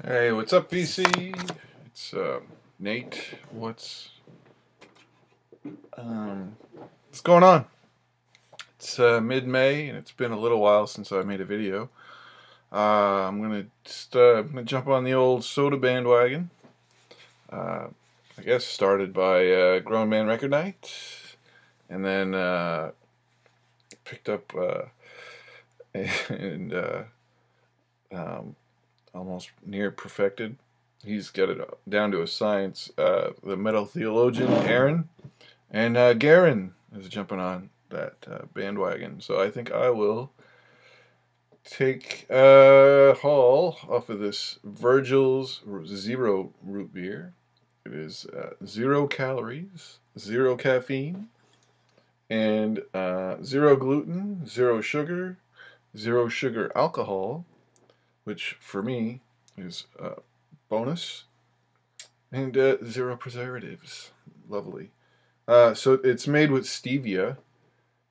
Hey, what's up, VC? It's Nate. What's going on? It's mid-May, and it's been a little while since I made a video. I'm gonna jump on the old soda bandwagon. Uh, I guess started by Grown Man Record Night, and then picked up and um, almost near perfected. He's got it down to a science. The metal theologian Aaron and Garen is jumping on that bandwagon. So I think I will take a haul off of this Virgil's Zero root beer. It is 0 calories, 0 caffeine, and 0 gluten, 0 sugar alcohol, which for me is bonus, and 0 preservatives. Lovely. So it's made with stevia.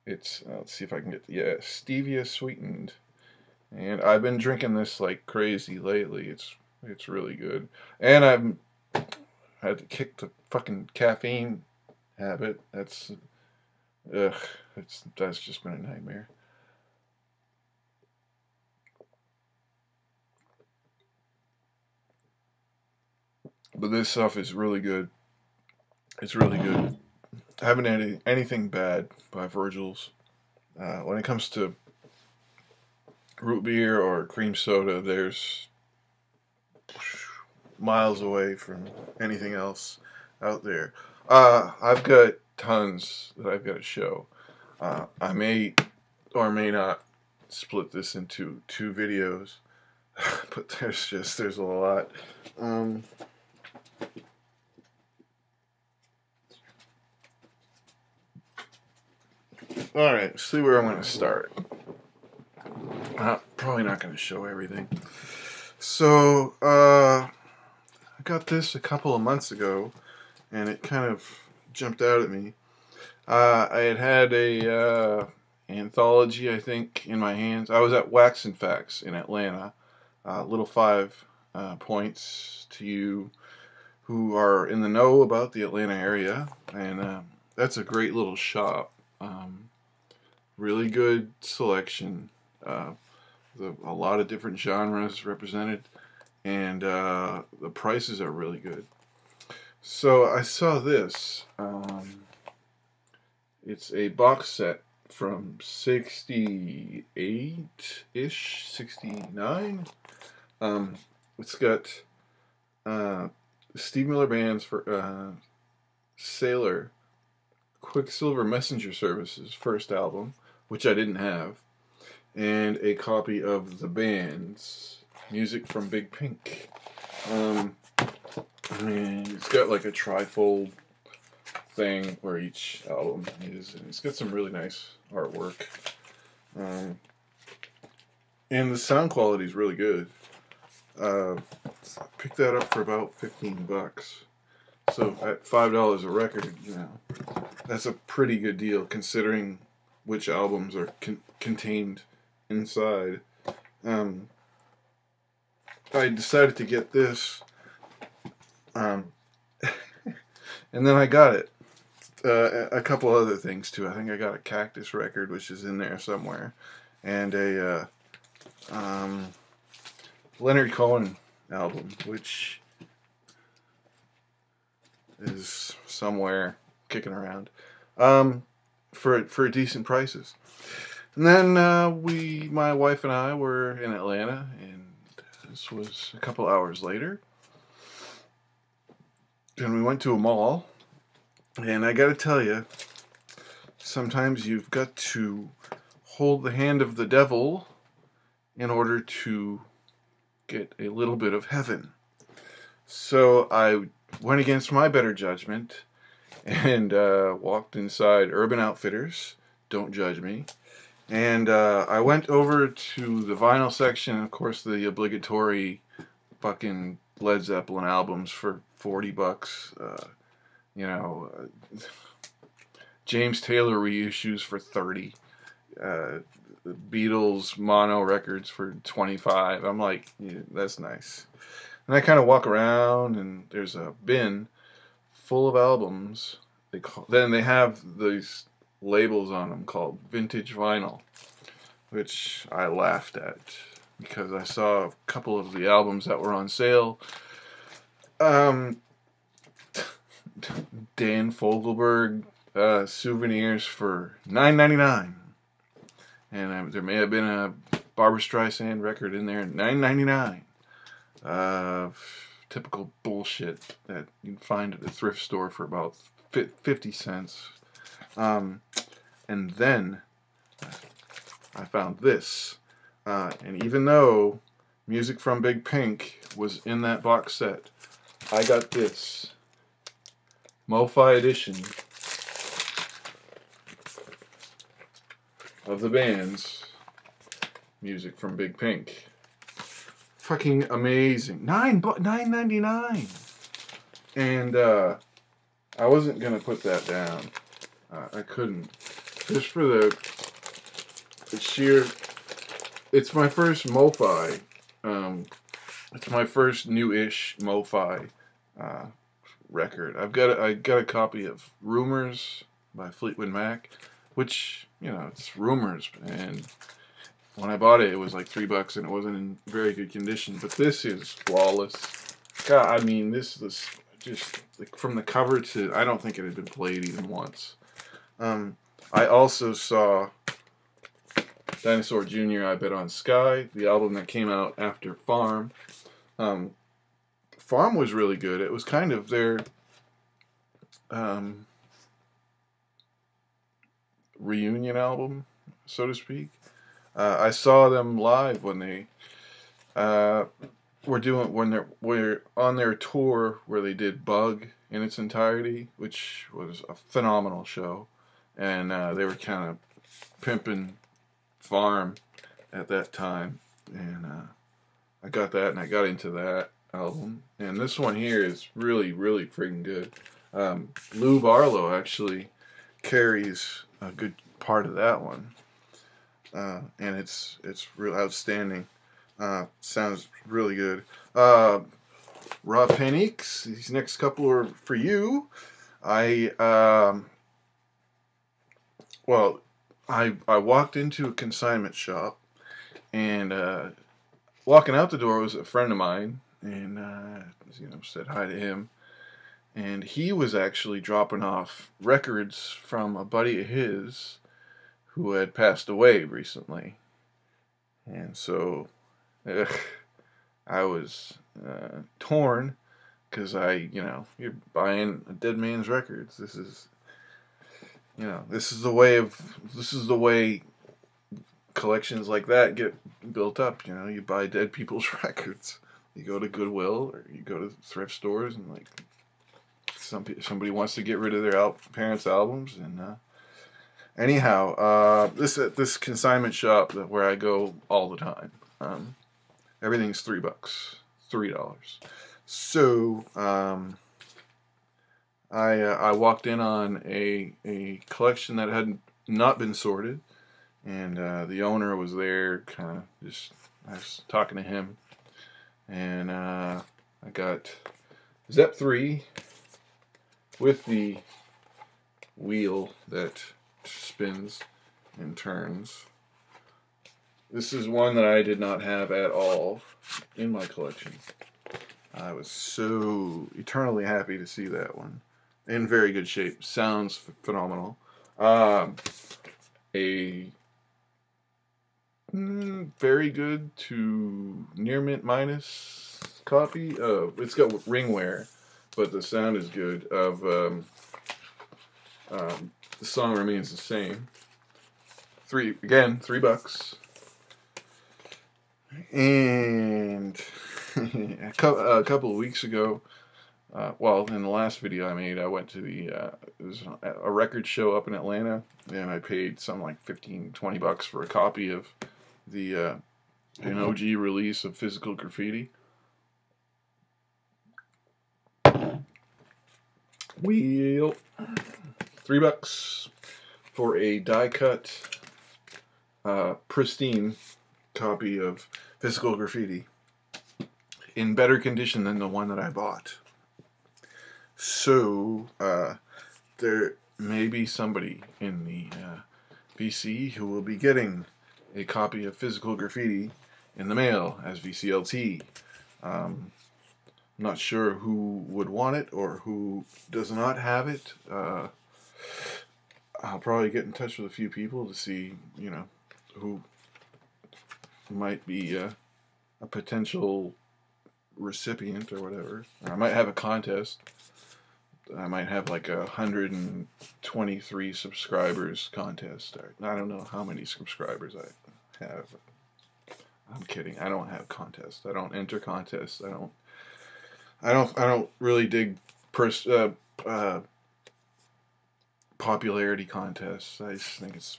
It's let's see if I can get stevia sweetened, and I've been drinking this like crazy lately. It's really good, and I've had to kick the fucking caffeine habit. Ugh, that's just been a nightmare. But this stuff is really good. It's really good. I haven't had anything bad by Virgil's. When it comes to root beer or cream soda, there's miles away from anything else out there. I've got tons that I've got to show. I may or may not split this into 2 videos, but there's a lot. All right, let's see where I'm going to start. Probably not going to show everything. So, I got this a couple of months ago, and it kind of jumped out at me. I had a anthology, I think, in my hands. I was at Wax and Facts in Atlanta. Little 5 points to you who are in the know about the Atlanta area, and that's a great little shop. Really good selection. A lot of different genres represented, and the prices are really good. So I saw this. It's a box set from 68-ish, 69. It's got Steve Miller Band's for Sailor, Quicksilver Messenger Services first album, which I didn't have, and a copy of the band's Music from Big Pink. And it's got like a trifold thing where each album is, and it's got some really nice artwork. And the sound quality is really good. I picked that up for about $15. So at $5 a record, that's a pretty good deal considering which albums are contained inside. I decided to get this, and then I got it. A couple other things too. I think I got a Cactus record, which is in there somewhere, and a Leonard Cohen album, which is somewhere kicking around, for decent prices. And then my wife and I were in Atlanta, and this was a couple hours later, and we went to a mall. And I gotta tell you, sometimes you've got to hold the hand of the devil in order to get a little bit of heaven. So I went against my better judgment and walked inside Urban Outfitters. Don't judge me. And I went over to the vinyl section, and of course the obligatory fucking Led Zeppelin albums for $40. James Taylor reissues for 30. Beatles mono records for 25. I'm like, yeah, that's nice. And I kind of walk around, and there's a bin full of albums. Then they have these labels on them called vintage vinyl, which I laughed at because I saw a couple of the albums that were on sale. Um, Dan Fogelberg souvenirs for $9.99, and there may have been a Barbra Streisand record in there, $9.99. Typical bullshit that you can find at a thrift store for about 50 cents. And then I found this. And even though Music from Big Pink was in that box set, I got this Mo-Fi edition of the band's Music from Big Pink. Fucking amazing. $9.99. And I wasn't gonna put that down. I couldn't. Just for the sheer. It's my first Mo-Fi. It's my first new-ish Mo-Fi record. I got a copy of Rumors by Fleetwood Mac, which, you know, it's rumors, and when I bought it, it was like $3 and it wasn't in very good condition. But this is flawless. God, I mean, this is just like from the cover to, I don't think it had been played even once. I also saw Dinosaur Jr., I Bet on Sky, the album that came out after Farm. Farm was really good. It was kind of their reunion album, so to speak. I saw them live when they were on their tour where they did Bug in its entirety, which was a phenomenal show, and they were kind of pimping Farm at that time, and I got that, and I got into that album, and this one here is really, really freaking good. Lou Barlow actually carries a good part of that one. And it's real outstanding. Sounds really good. Rob Penix, these next couple are for you. I walked into a consignment shop, and walking out the door was a friend of mine, and said hi to him. And he was actually dropping off records from a buddy of his who had passed away recently. And so I was torn, because you're buying a dead man's records. This is the way collections like that get built up. You buy dead people's records. You go to Goodwill or you go to thrift stores, and like somebody wants to get rid of their parents' albums, and anyhow, this consignment shop where I go all the time, everything's $3. So I walked in on a collection that had not been sorted, and the owner was there. I was talking to him, and I got Zep 3 with the wheel that spins and turns. This is one that I did not have at all in my collection. I was so eternally happy to see that one. In very good shape. Sounds phenomenal. A very good to near mint minus copy. It's got ringware, but the sound is good. The song remains the same. $3. And a couple of weeks ago, in the last video I made, I went to it was a record show up in Atlanta, and I paid something like $15-20 for a copy of an OG release of Physical Graffiti. Wheel. $3 for a die-cut, pristine copy of Physical Graffiti. in better condition than the one that I bought. So, there may be somebody in the BC who will be getting a copy of Physical Graffiti in the mail as VCLT. I'm not sure who would want it or who does not have it. I'll probably get in touch with a few people to see, who might be a potential recipient or whatever. I might have a contest. I might have like 123 subscribers contest. I don't know how many subscribers I have. I'm kidding. I don't have contests. I don't enter contests. I don't really dig popularity contests. I just think it's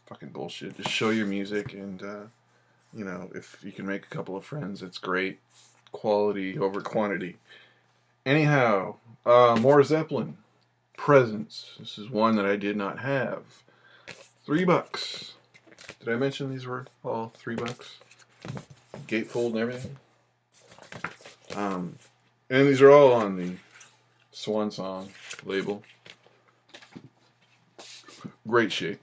fucking bullshit. Just show your music, and if you can make a couple of friends, it's great. Quality over quantity. Anyhow, more Zeppelin. Presents. This is one that I did not have. $3. Did I mention these were all $3? Gatefold and everything. And these are all on the Swan Song label. Great shape.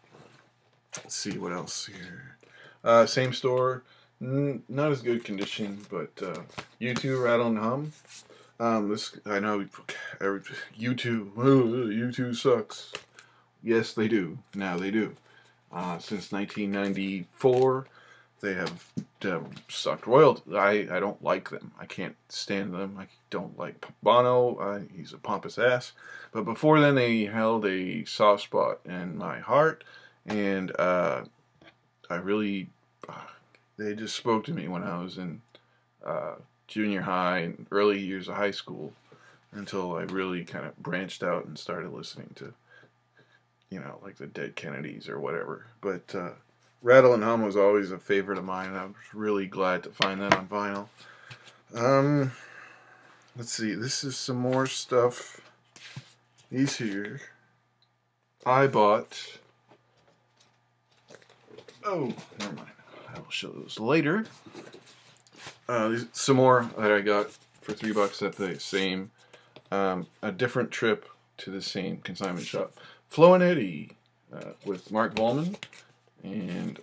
Let's see what else here. Same store. Not as good condition, but U2 Rattle and Hum. This I know. U2 sucks. Yes, they do. Now they do. Since 1994, they have sucked royalty. I don't like them. I can't stand them. I don't like Bono. He's a pompous ass. But before then, they held a soft spot in my heart, and I really, they just spoke to me when I was in junior high and early years of high school, until I really kind of branched out and started listening to, like the Dead Kennedys or whatever. But Rattle and Hum was always a favorite of mine, and I was really glad to find that on vinyl. Let's see. This is some more stuff. These here I bought. Oh, never mind. I will show those later. Some more that I got for $3 at the same, a different trip to the same consignment shop. Flo and Eddie with Mark Volman and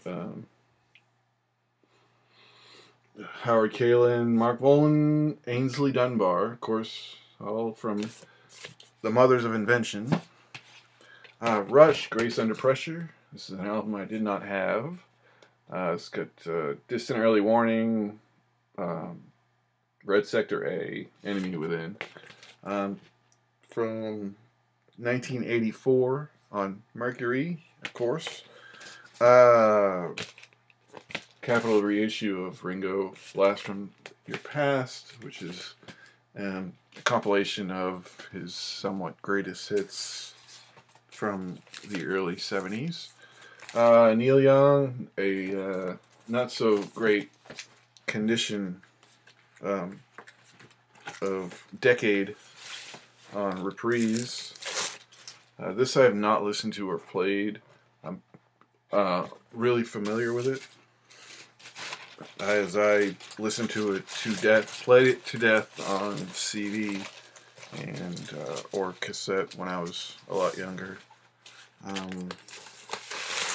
Howard Kaylan, Mark Volman, Ainsley Dunbar, of course, all from the Mothers of Invention. Rush, Grace Under Pressure. This is an album I did not have. It's got Distant Early Warning, Red Sector A, Enemy Within. From 1984 on Mercury, of course. Capital reissue of Ringo, Blast from Your Past, which is a compilation of his somewhat greatest hits from the early 70s. Neil Young, a not so great condition of Decade on Reprise. This I have not listened to or played. I'm really familiar with it, as I listened to it to death, played it to death on CD and or cassette when I was a lot younger.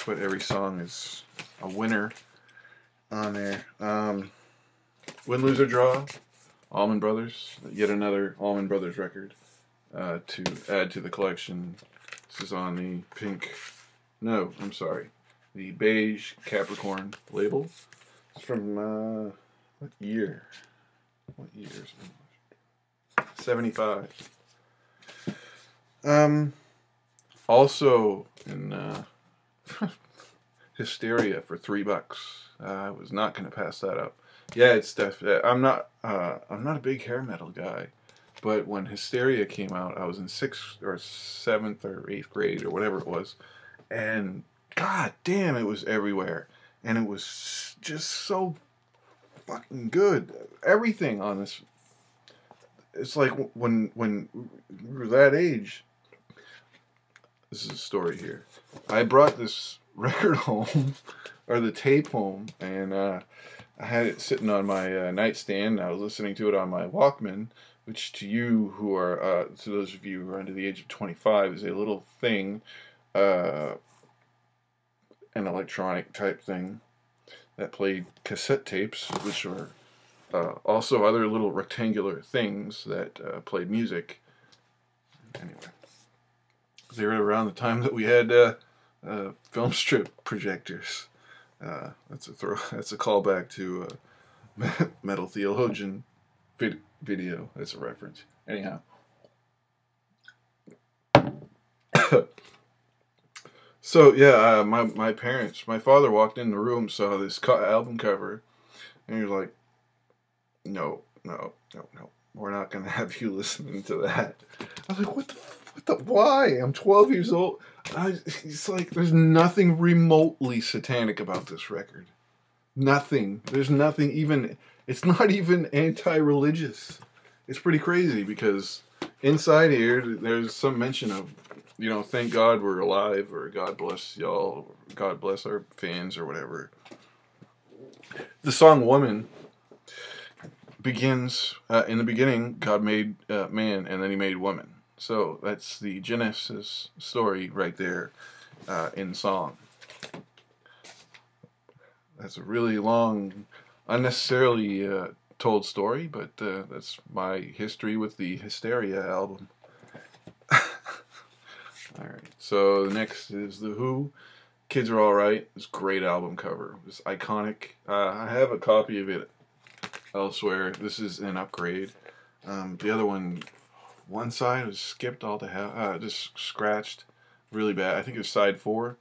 But every song is a winner on there. Win, Lose, or Draw, Allman Brothers, yet another Allman Brothers record to add to the collection. This is on the the beige Capricorn label. It's from, what year? What year is it? 75. Also in Hysteria for $3. I was not going to pass that up. Yeah, it's definitely. I'm not a big hair metal guy, but when Hysteria came out, I was in 6th or 7th or 8th grade or whatever it was, and god damn, it was everywhere, and it was just so fucking good. Everything on this. It's like when we were that age. This is a story here. I brought this record home, or the tape home, and I had it sitting on my nightstand. I was listening to it on my Walkman, which to you who are, to those of you who are under the age of 25, is a little thing, uh, an electronic type thing that played cassette tapes, which were also other little rectangular things that played music. Anyway, they were around the time that we had film strip projectors. That's a callback to Metal Theologian video. That's a reference. Anyhow. So yeah, my parents, my father walked in the room, saw this album cover, and he was like, "No, no, no, no, we're not gonna have you listening to that." I was like, what the, why? I'm 12 years old. It's like there's nothing remotely satanic about this record. Nothing. There's nothing even. It's not even anti-religious. It's pretty crazy because inside here, there's some mention of, thank God we're alive, or God bless y'all, or God bless our fans, or whatever. The song "Woman" begins in the beginning. God made man, and then He made woman. So that's the Genesis story right there in song. That's a really long, unnecessarily told story, but that's my history with the Hysteria album. Alright, so the next is The Who. Kids Are Alright. It's a great album cover. It's iconic. I have a copy of it elsewhere. This is an upgrade. The other one side was skipped all to hell. Just scratched really bad. I think it was side 4.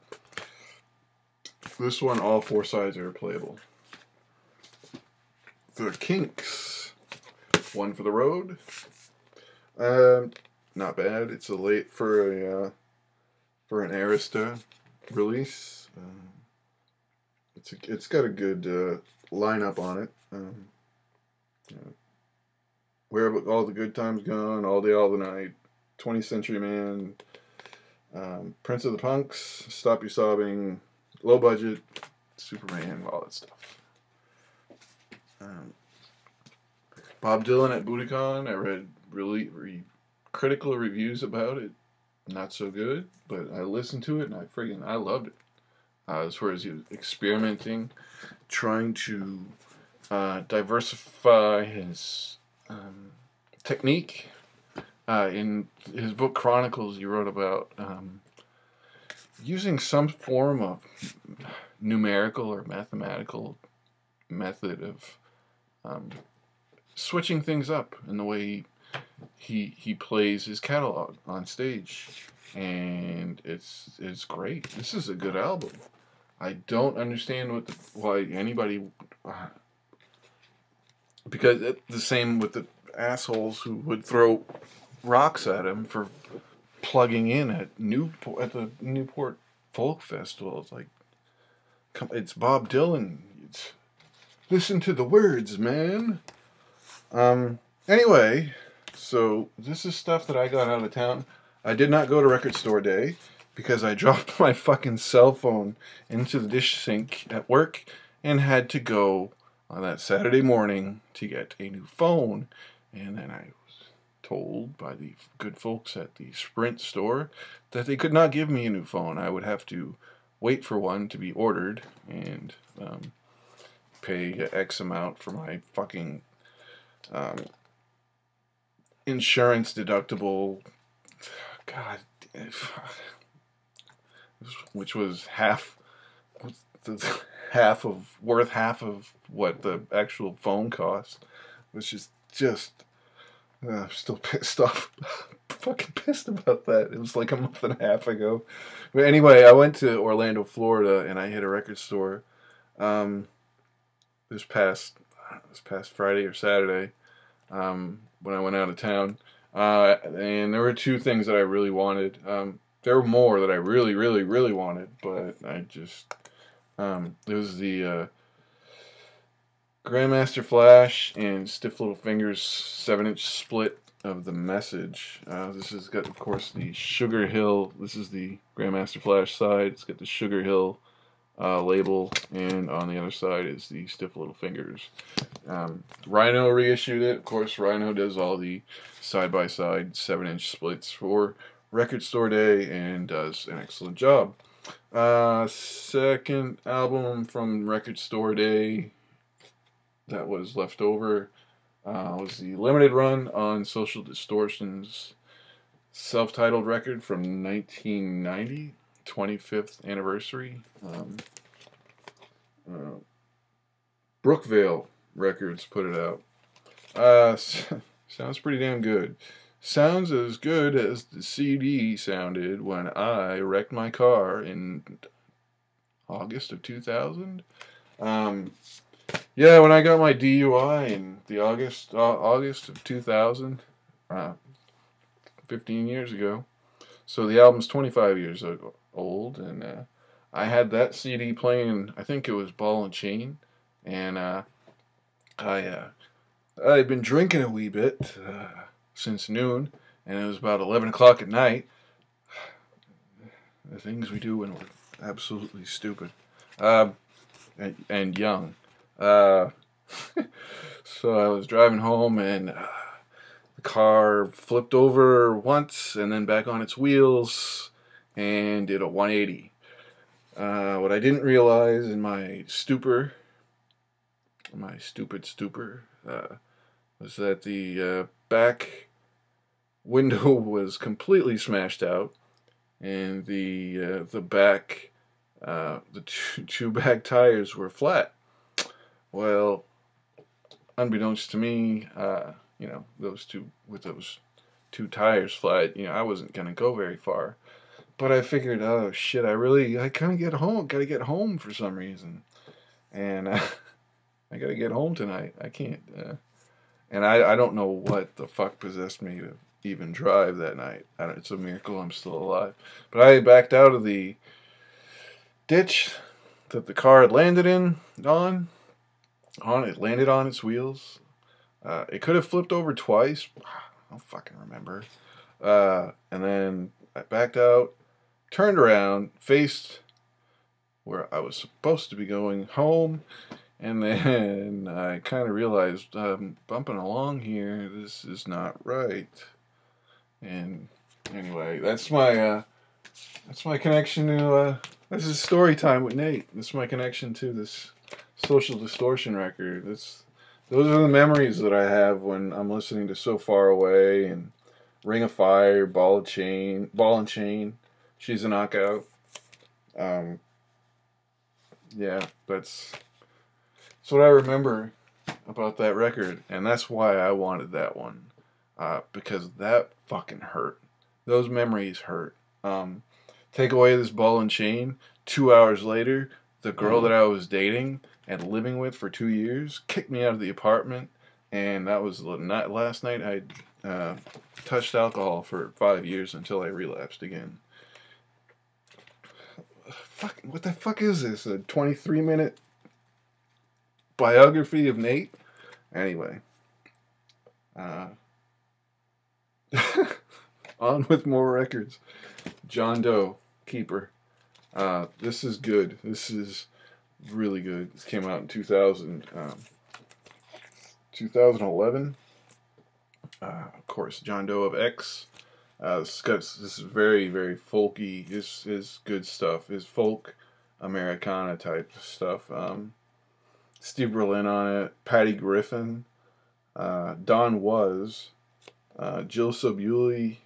This one, all 4 sides are playable. The Kinks. One for the Road. Not bad. It's a late for an Arista release. It's got a good lineup on it. Where Have All the Good Times Gone, All Day All the Night, 20th Century Man, Prince of the Punks, Stop Your Sobbing, Low Budget, Superman, all that stuff. Bob Dylan at Budokan. I read really critical reviews about it. Not so good, but I listened to it and I loved it. As far as he was experimenting, trying to diversify his technique. In his book Chronicles, he wrote about using some form of numerical or mathematical method of switching things up in the way he plays his catalog on stage, and it's great. This is a good album. I don't understand why anybody, because the same with the assholes who would throw rocks at him for plugging in at the Newport Folk Festival. It's like, it's Bob Dylan. Listen to the words, man. Anyway, so this is stuff that I got out of town. I did not go to Record Store Day because I dropped my fucking cell phone into the dish sink at work and had to go on that Saturday morning to get a new phone. And then I was told by the good folks at the Sprint store that they could not give me a new phone. I would have to wait for one to be ordered and pay X amount for my fucking insurance deductible. God, which was half of what the actual phone cost, which is just I'm still pissed off. Fucking pissed about that. It was like a month and a half ago. But anyway, I went to Orlando, Florida, and I hit a record store this past Friday or Saturday when I went out of town. And there were 2 things that I really wanted. There were more that I really, really, really wanted, but I just it was the Grandmaster Flash and Stiff Little Fingers 7-inch split of The Message. This has got, of course, the Sugar Hill. This is the Grandmaster Flash side. It's got the Sugar Hill label, and on the other side is the Stiff Little Fingers. Rhino reissued it. Of course, Rhino does all the side-by-side 7-inch splits for Record Store Day and does an excellent job. Second album from Record Store Day that was left over was the limited run on Social Distortion's self-titled record from 1990, 25th anniversary. Brookvale Records put it out. Sounds pretty damn good. Sounds as good as the CD sounded when I wrecked my car in August of 2000. Yeah, when I got my DUI in the August of 2000, 15 years ago. So the album's 25 years old, and I had that CD playing. I think it was Ball and Chain, and I'd been drinking a wee bit since noon, and it was about 11 o'clock at night. The things we do when we're absolutely stupid and young. So I was driving home, and the car flipped over once and then back on its wheels and did a 180. What I didn't realize in my stupid stupor, was that the back window was completely smashed out, and the back the two back tires were flat. Well, unbeknownst to me, you know, those two tires flat, you know, I wasn't gonna go very far. But I figured, oh shit, I gotta get home for some reason, and I gotta get home tonight. I can't, and I don't know what the fuck possessed me to even drive that night. It's a miracle I'm still alive. But I backed out of the ditch that the car had landed on. It landed on its wheels. It could have flipped over twice. I don't fucking remember. And then I backed out, turned around, faced where I was supposed to be going home, and then I kind of realized, bumping along here, this is not right. And anyway, that's my connection to, this is story time with Nate. This is my connection to this Social Distortion record. Those are the memories that I have when I'm listening to So Far Away and Ring of Fire, Ball and Chain, She's a Knockout. Yeah, that's what I remember about that record, and that's why I wanted that one, because that fucking hurt. Those memories hurt. Take away this Ball and Chain, 2 hours later, the girl that I was dating and living with for 2 years kicked me out of the apartment, and that was last night I touched alcohol for 5 years until I relapsed again. Fuck, what the fuck is this? A 23-minute biography of Nate? Anyway. On with more records. John Doe, Keeper. This is good. This is really good. This came out in 2011. Of course, John Doe of X. This is very, very folky. This is good stuff. Is folk Americana type stuff. Steve Berlin on it. Patty Griffin. Don Was. Jill Sobule.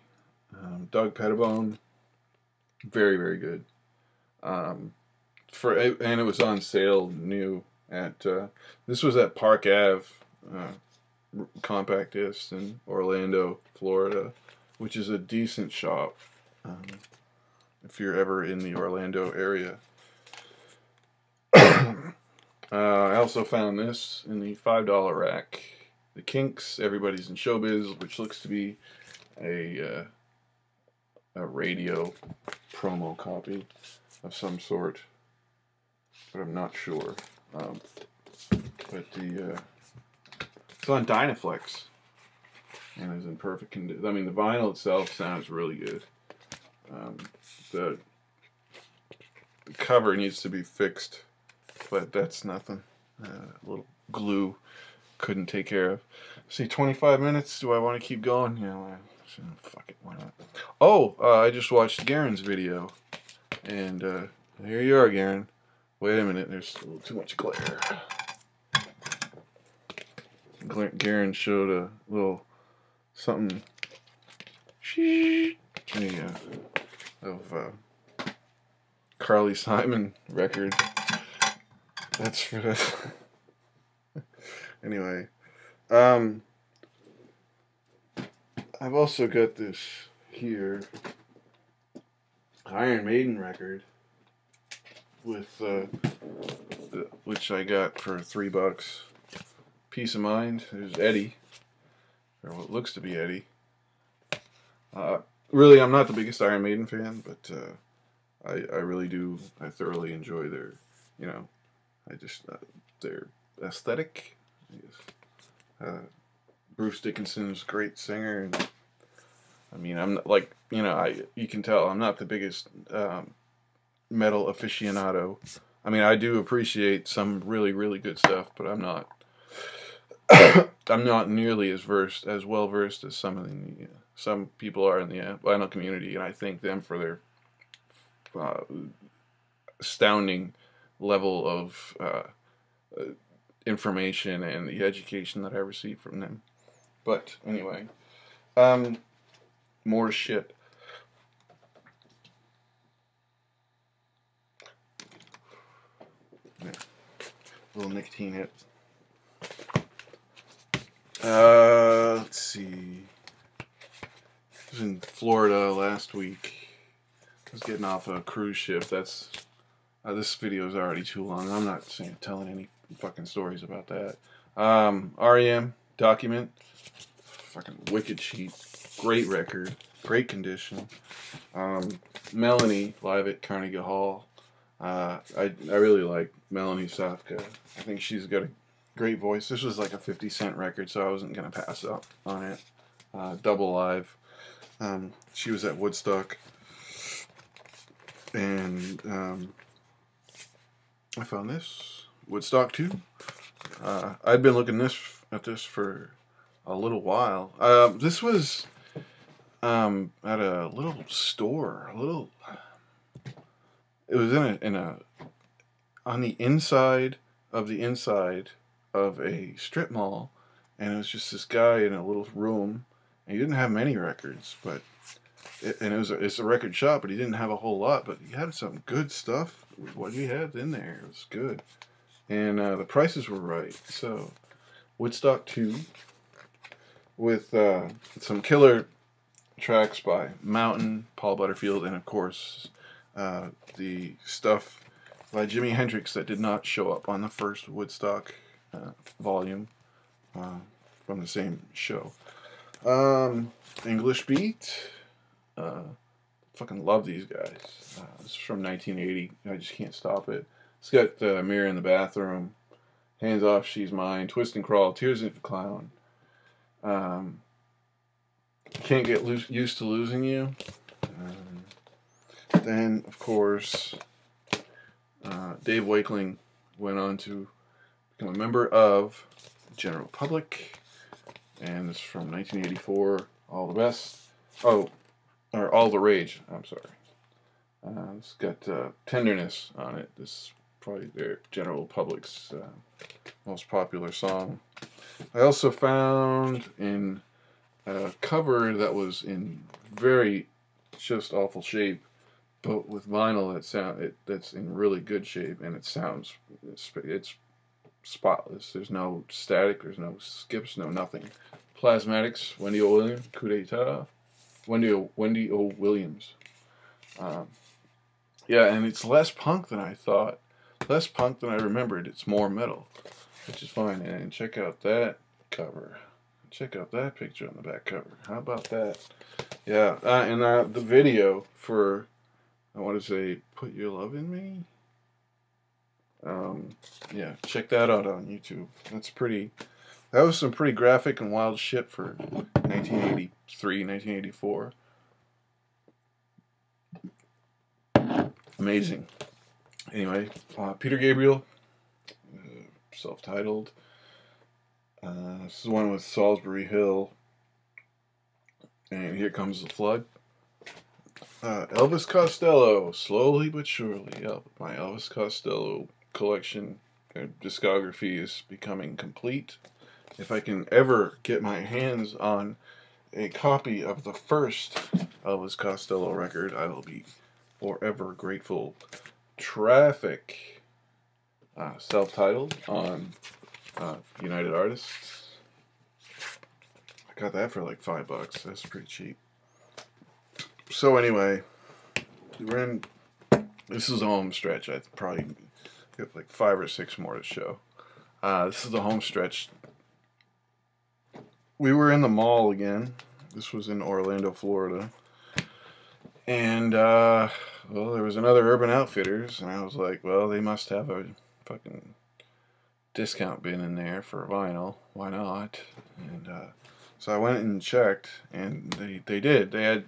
Doug Pettibone. Very, very good. And it was on sale new at this was at Park Ave Compact Disc in Orlando, Florida, which is a decent shop if you're ever in the Orlando area. I also found this in the $5 rack. The Kinks, Everybody's in Showbiz, which looks to be a radio promo copy of some sort, but I'm not sure. But it's on Dynaflex and is in perfect condition. I mean, the vinyl itself sounds really good. The the cover needs to be fixed, but that's nothing. A little glue couldn't take care of. See, 25 minutes. Do I want to keep going? Yeah, well, fuck it. Why not? Oh, I just watched Garen's video, and here you are, Garen. Wait a minute. There's a little too much glare. Garen showed a little something. There you go. Of Carly Simon record. That's for this. Anyway, I've also got this here Iron Maiden record with which I got for $3. Peace of Mind. There's Eddie, or what looks to be Eddie. Really, I'm not the biggest Iron Maiden fan, but I really do. I thoroughly enjoy their, their aesthetic. Bruce Dickinson's a great singer, and I mean, I'm not, like, you can tell I'm not the biggest metal aficionado. I mean, I do appreciate some really, really good stuff, but I'm not I'm not nearly as well versed as some people are in the vinyl community, and I thank them for their astounding level of information and the education that I received from them. But anyway, more shit. Yeah. Little nicotine hit. Let's see. I was in Florida last week. I was getting off a cruise ship. That's this video is already too long. I'm not telling any fucking stories about that. REM Document, fucking wicked cheap, great record, great condition. Melanie live at Carnegie Hall. I really like Melanie Safka. I think she's got a great voice. This was like a 50-cent record, so I wasn't gonna pass up on it. Double live. She was at Woodstock, and I found this Woodstock 2. I'd been looking at this for a little while. This was at a little store. It was on the inside of a strip mall, and it was just this guy in a little room. And he didn't have many records, but it's a record shop, but he didn't have a whole lot. But he had some good stuff. What he had in there, it was good, and the prices were right. So Woodstock 2 with some killer tracks by Mountain, Paul Butterfield, and of course the stuff by Jimi Hendrix that did not show up on the first Woodstock volume from the same show. English Beat. Fucking love these guys. This is from 1980. I just can't stop it. It's got Mirror in the Bathroom, Hands Off, She's Mine, Twist and Crawl, Tears of a Clown. Can't Get Used to Losing You. Then, of course, Dave Wakeling went on to become a member of General Public, and this is from 1984. All the Best. Or All the Rage. I'm sorry. It's got Tenderness on it. This is probably their General Public's most popular song. I also found in a cover that was in very just awful shape, but with vinyl that's in really good shape, and it's spotless. There's no static, there's no skips, no nothing. Plasmatics, Wendy O. Williams, Coup d'etat, Wendy O. Williams. Yeah, and it's less punk than I thought. Less punk than I remembered. It's more metal, which is fine. And check out that cover. Check out that picture on the back cover. How about that? Yeah, and the video for, I want to say, Put Your Love in Me. Yeah, check that out on YouTube. That was some pretty graphic and wild shit for 1983, 1984. Amazing. Anyway, Peter Gabriel, self-titled. This is one with Salisbury Hill. And Here Comes the Flood. Elvis Costello, slowly but surely. My Elvis Costello collection discography is becoming complete. If I can ever get my hands on a copy of the first Elvis Costello record, I will be forever grateful. Traffic, self-titled on United Artists. I got that for like $5. That's pretty cheap. So anyway, this is a home stretch. I probably got like 5 or 6 more to show. This is the home stretch. We were in the mall again. This was in Orlando, Florida. And, well, there was another Urban Outfitters, and I was like, well, they must have a fucking discount bin in there for vinyl. Why not? And, so I went and checked, and they did. They had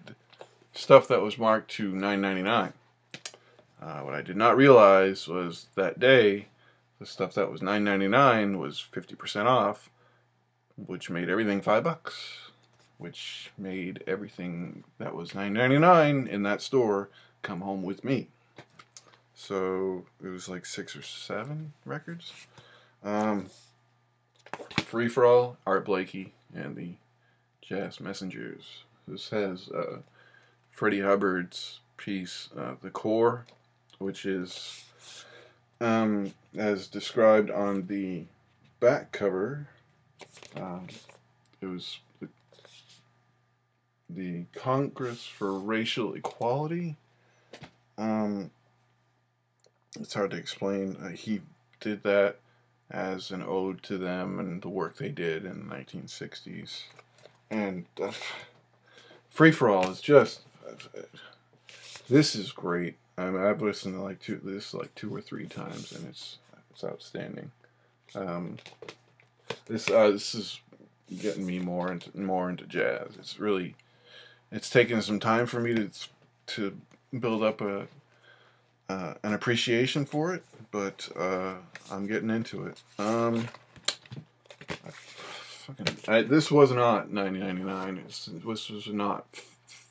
stuff that was marked to $9.99. What I did not realize was that day, the stuff that was $9.99 was 50% off, which made everything $5, which made everything that was $9.99 in that store come home with me. So it was like 6 or 7 records. Free for All, Art Blakey, and the Jazz Messengers. This has Freddie Hubbard's piece, The Core, which is as described on the back cover. It was the Congress for Racial Equality. It's hard to explain. He did that as an ode to them and the work they did in the 1960s. And Free for All is just, this is great. I mean, I've listened to this 2 or 3 times, and it's outstanding. This is getting me more into jazz. It's taken some time for me to build up an appreciation for it, but I'm getting into it. This was not $9.99. This was not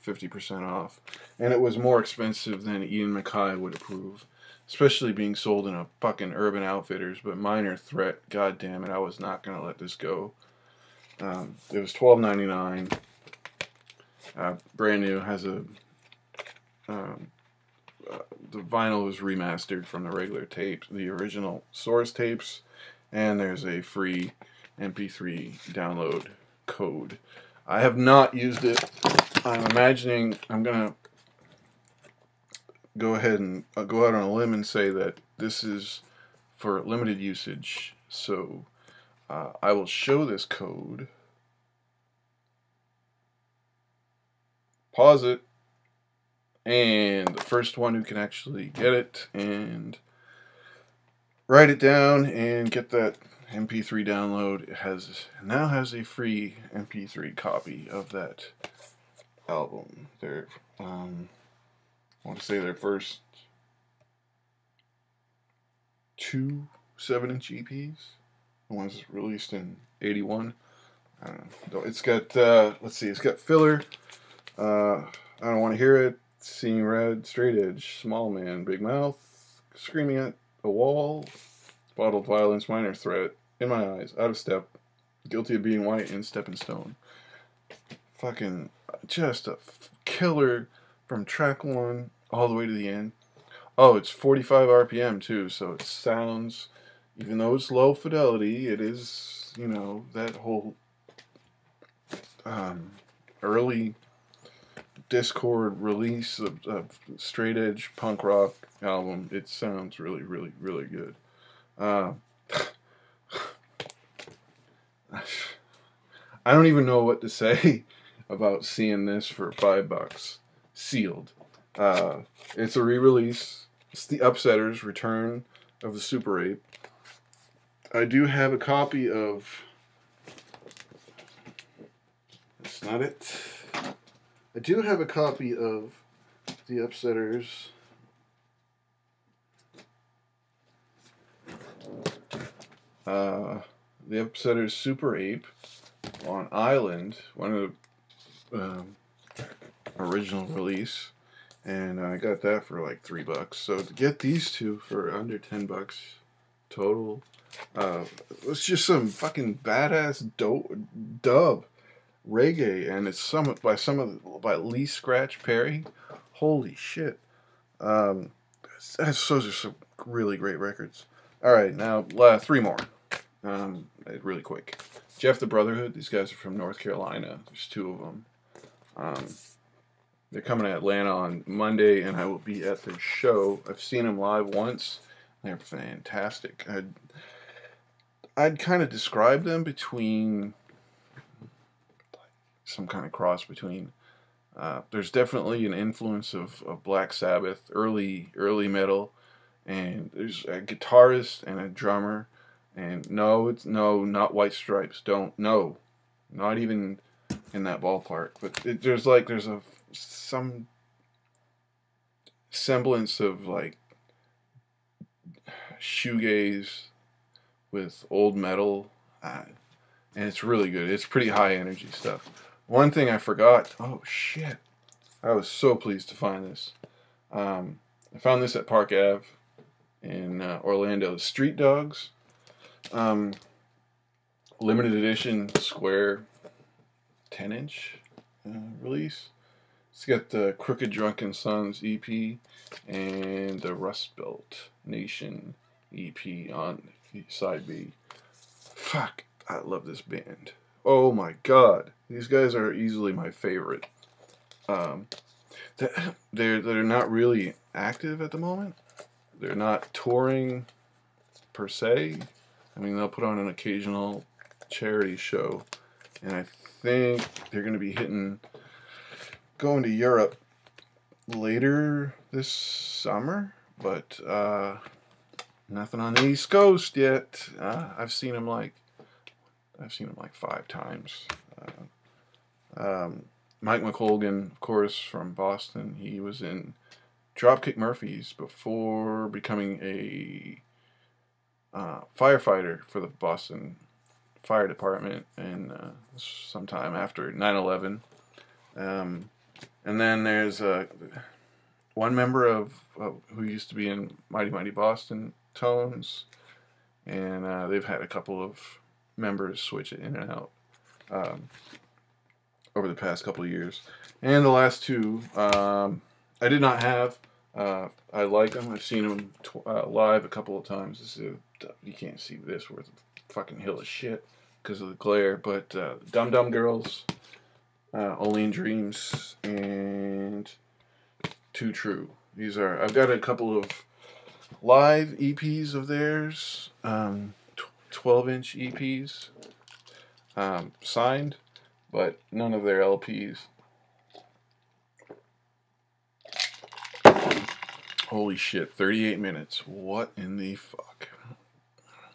50% off, and it was more expensive than Ian MacKaye would approve, especially being sold in a fucking Urban Outfitters. But Minor Threat, god damn it, I was not gonna let this go. It was $12.99. Brand new. Has a the vinyl was remastered from the regular tapes, the original source tapes, and there's a free MP3 download code. I have not used it. I'm imagining I'm gonna go ahead and go out on a limb and say that this is for limited usage. So I will show this code. Pause it. And the first one who can actually get it and write it down and get that MP3 download now has a free MP3 copy of that album. I want to say their first 2 7-inch EPs. The one's released in '81. I don't know. It's got let's see. It's got Filler. I Don't Want to Hear It. Seeing Red, Straight Edge, Small Man, Big Mouth, Screaming at a Wall, Bottled Violence, Minor Threat, In My Eyes, Out of Step, Guilty of Being White, and Stepping Stone. Fucking just a killer from track 1 all the way to the end. Oh, it's 45 RPM too, so it sounds, even though it's low fidelity, it is, that whole early Discord release of straight edge punk rock album. It sounds really, really, really good. I don't even know what to say about seeing this for $5 sealed. It's a re-release. It's the Upsetters Return of the Super 8. I do have a copy of, that's not it. I do have a copy of the Upsetters The episode is Super Ape on Island, one of the original release, and I got that for like $3. So to get these two for under $10 total, it's just some fucking badass dub reggae, and it's by Lee Scratch Perry. Holy shit! Those are some really great records. All right, now three more. Really quick. Jeff the Brotherhood. These guys are from North Carolina. There's two of them. They're coming to Atlanta on Monday, and I will be at their show. I've seen them live once. They're fantastic. I'd kind of describe them between some kind of cross between. There's definitely an influence of Black Sabbath, early metal, and there's a guitarist and a drummer. And no, not White Stripes. Not even in that ballpark. But there's some semblance of like shoegaze with old metal, and it's really good. It's pretty high energy stuff. One thing I forgot. Oh shit! I was so pleased to find this. I found this at Park Ave in Orlando. Street Dogs, limited edition square 10-inch release. It's got the Crooked Drunken Sons EP and the Rust Belt Nation EP on side B. Fuck, I love this band. Oh my god, these guys are easily my favorite. They're not really active at the moment. They're not touring per se. I mean, they'll put on an occasional charity show, and I think they're going to be going to Europe later this summer, but nothing on the East Coast yet. I've seen them like 5 times. Mike McColgan, of course, from Boston. He was in Dropkick Murphys before becoming a firefighter for the Boston Fire Department, and sometime after 9/11. And then there's one member of who used to be in Mighty Mighty Boston, Tones, and they've had a couple of members switch it in and out over the past couple of years. And the last two, I did not have. I like them. I've seen them live a couple of times. You can't see this worth a fucking hill of shit because of the glare. But Dum Dum Girls, Only in Dreams, and Too True. I've got a couple of live EPs of theirs, 12-inch EPs, signed, but none of their LPs. Holy shit, 38 minutes. What in the fuck?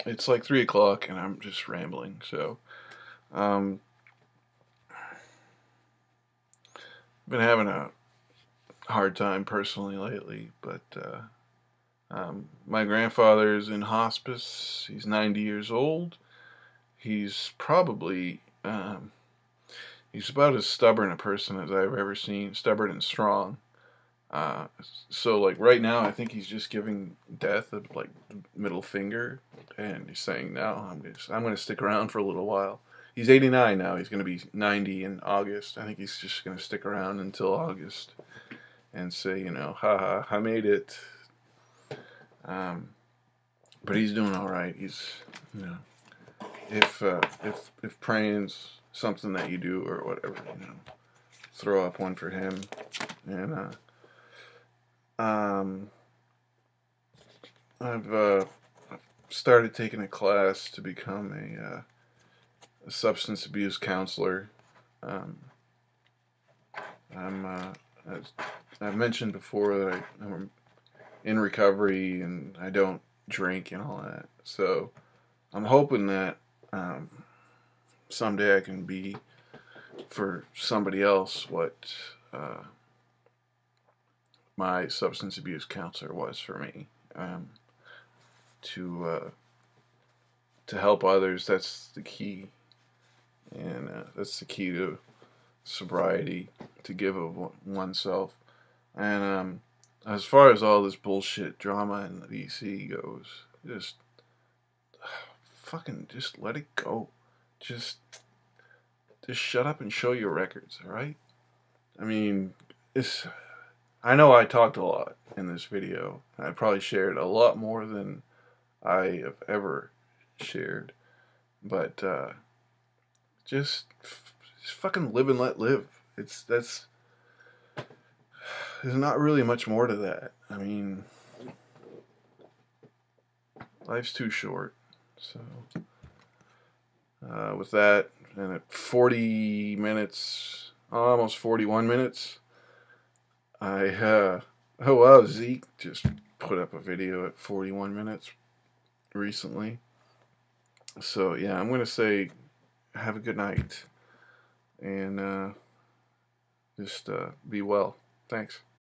It's like 3 o'clock and I'm just rambling, so been having a hard time personally lately, but my grandfather's in hospice. He's 90 years old. He's probably he's about as stubborn a person as I've ever seen. Stubborn and strong. So like right now, I think he's just giving death a like middle finger, and he's saying, "No, I'm gonna stick around for a little while." He's 89 now. He's gonna be 90 in August. I think he's just gonna stick around until August and say, haha, I made it. But he's doing all right. He's, if praying's something that you do or whatever, throw up one for him. And I've started taking a class to become a substance abuse counselor. I've mentioned before that I'm in recovery and I don't drink and all that. So I'm hoping that someday I can be for somebody else what my substance abuse counselor was for me. To to help others, that's the key. And that's the key to sobriety, to give of oneself. And as far as all this bullshit drama in the DC goes, just fucking just let it go. Just shut up and show your records, all right? I mean, it's. I know I talked a lot in this video. I probably shared a lot more than I have ever shared, but just fucking live and let live. There's not really much more to that. I mean, life's too short. So with that, and at 40 minutes, almost 41 minutes, oh wow, Zeke just put up a video at 41 minutes recently. So yeah, I'm gonna say have a good night, and just be well. Thanks.